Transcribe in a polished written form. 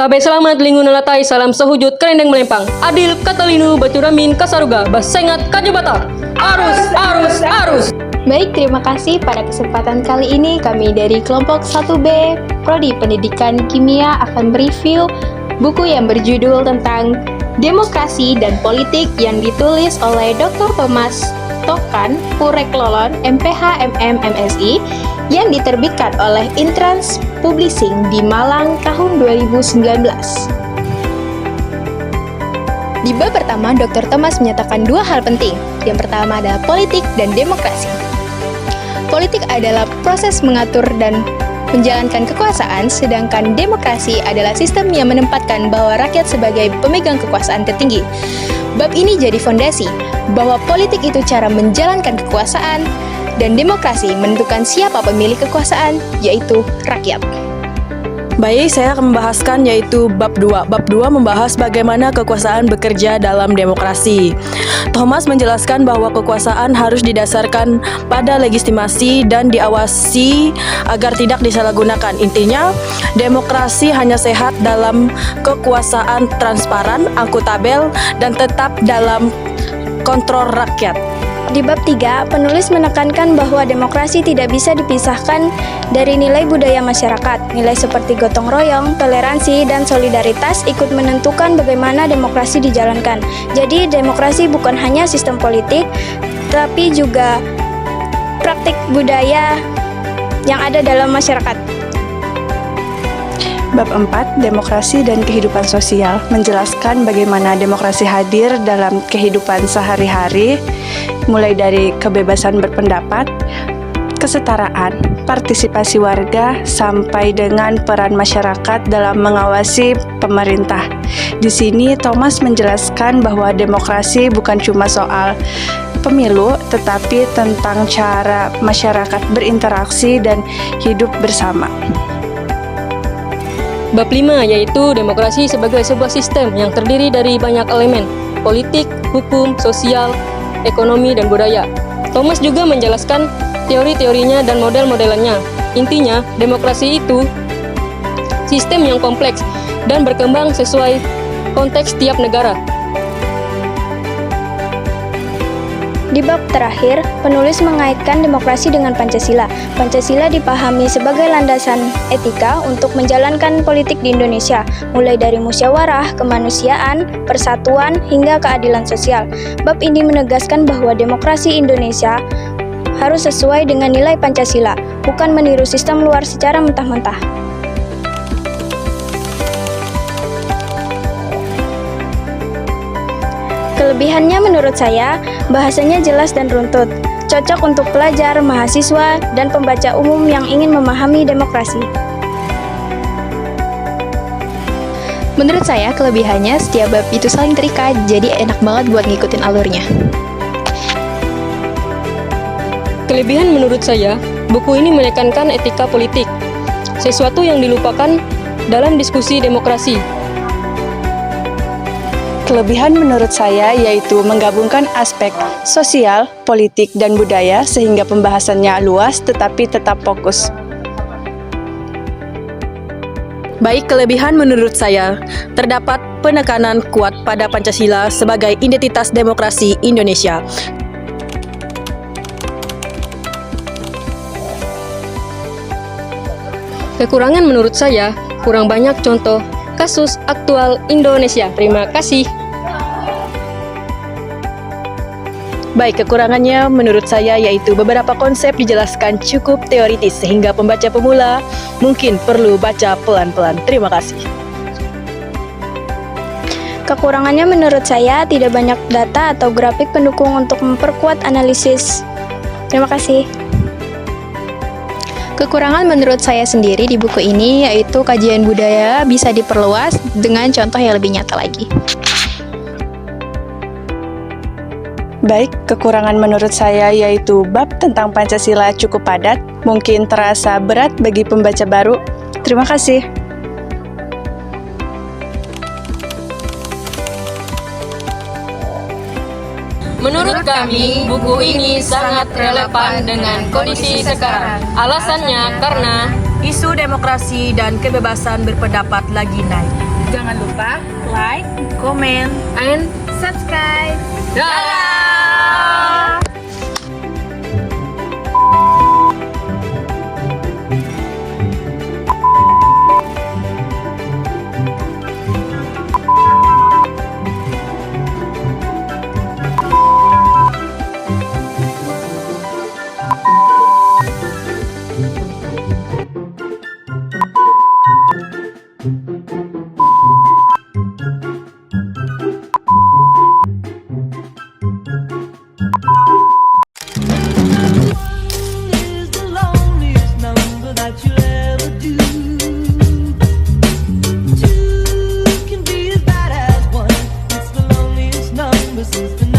Tabe selamat lingun latai salam sehujud kerendeng melempang. Adil katalinu bacuramin kasaruga basengat kajabata. Arus, arus, arus. Baik, terima kasih. Pada kesempatan kali ini kami dari kelompok 1B Prodi Pendidikan Kimia akan mereview buku yang berjudul tentang Demokrasi dan Politik yang ditulis oleh Dr. Thomas Tokan, Pureklolon, MPH MM MSI yang diterbitkan oleh Intrans Publishing di Malang tahun 2019. Di bab pertama, Dr. Thomas menyatakan dua hal penting. Yang pertama adalah politik dan demokrasi. Politik adalah proses mengatur dan menjalankan kekuasaan, sedangkan demokrasi adalah sistem yang menempatkan bahwa rakyat sebagai pemegang kekuasaan tertinggi. Bab ini jadi fondasi bahwa politik itu cara menjalankan kekuasaan, dan demokrasi menentukan siapa pemilik kekuasaan, yaitu rakyat. Baik, saya akan membahaskan yaitu bab 2. Bab 2 membahas bagaimana kekuasaan bekerja dalam demokrasi. Thomas menjelaskan bahwa kekuasaan harus didasarkan pada legitimasi dan diawasi agar tidak disalahgunakan. Intinya, demokrasi hanya sehat dalam kekuasaan transparan, akuntabel, dan tetap dalam kontrol rakyat. Di bab 3, penulis menekankan bahwa demokrasi tidak bisa dipisahkan dari nilai budaya masyarakat. Nilai seperti gotong royong, toleransi, dan solidaritas ikut menentukan bagaimana demokrasi dijalankan. Jadi, demokrasi bukan hanya sistem politik, tapi juga praktik budaya yang ada dalam masyarakat. Bab 4, Demokrasi dan Kehidupan Sosial, menjelaskan bagaimana demokrasi hadir dalam kehidupan sehari-hari, mulai dari kebebasan berpendapat, kesetaraan, partisipasi warga, sampai dengan peran masyarakat dalam mengawasi pemerintah. Di sini, Thomas menjelaskan bahwa demokrasi bukan cuma soal pemilu, tetapi tentang cara masyarakat berinteraksi dan hidup bersama. Bab 5 yaitu demokrasi sebagai sebuah sistem yang terdiri dari banyak elemen, politik, hukum, sosial, ekonomi, dan budaya. Thomas juga menjelaskan teori-teorinya dan model-modelannya. Intinya, demokrasi itu sistem yang kompleks dan berkembang sesuai konteks tiap negara. Di bab terakhir, penulis mengaitkan demokrasi dengan Pancasila. Pancasila dipahami sebagai landasan etika untuk menjalankan politik di Indonesia, mulai dari musyawarah, kemanusiaan, persatuan, hingga keadilan sosial. Bab ini menegaskan bahwa demokrasi Indonesia harus sesuai dengan nilai Pancasila, bukan meniru sistem luar secara mentah-mentah. Kelebihannya menurut saya, bahasanya jelas dan runtut, cocok untuk pelajar, mahasiswa, dan pembaca umum yang ingin memahami demokrasi. Menurut saya, kelebihannya setiap bab itu saling terikat, jadi enak banget buat ngikutin alurnya. Kelebihan menurut saya, buku ini menekankan etika politik, sesuatu yang dilupakan dalam diskusi demokrasi. Kelebihan menurut saya yaitu menggabungkan aspek sosial, politik, dan budaya sehingga pembahasannya luas tetapi tetap fokus. Baik, kelebihan menurut saya, terdapat penekanan kuat pada Pancasila sebagai identitas demokrasi Indonesia. Kekurangan menurut saya, kurang banyak contoh kasus aktual Indonesia. Terima kasih. Baik, kekurangannya menurut saya yaitu beberapa konsep dijelaskan cukup teoritis sehingga pembaca pemula mungkin perlu baca pelan-pelan. Terima kasih. Kekurangannya menurut saya tidak banyak data atau grafik pendukung untuk memperkuat analisis. Terima kasih. Kekurangan menurut saya sendiri di buku ini yaitu kajian budaya bisa diperluas dengan contoh yang lebih nyata lagi. Baik, kekurangan menurut saya yaitu bab tentang Pancasila cukup padat, mungkin terasa berat bagi pembaca baru. Terima kasih. Menurut kami, buku ini sangat relevan dengan kondisi sekarang. Alasannya karena isu demokrasi dan kebebasan berpendapat lagi naik. Jangan lupa like, comment, And subscribe. dadah! Is the loneliest number that you'll ever do. Two can be as bad as one. It's the loneliest number since the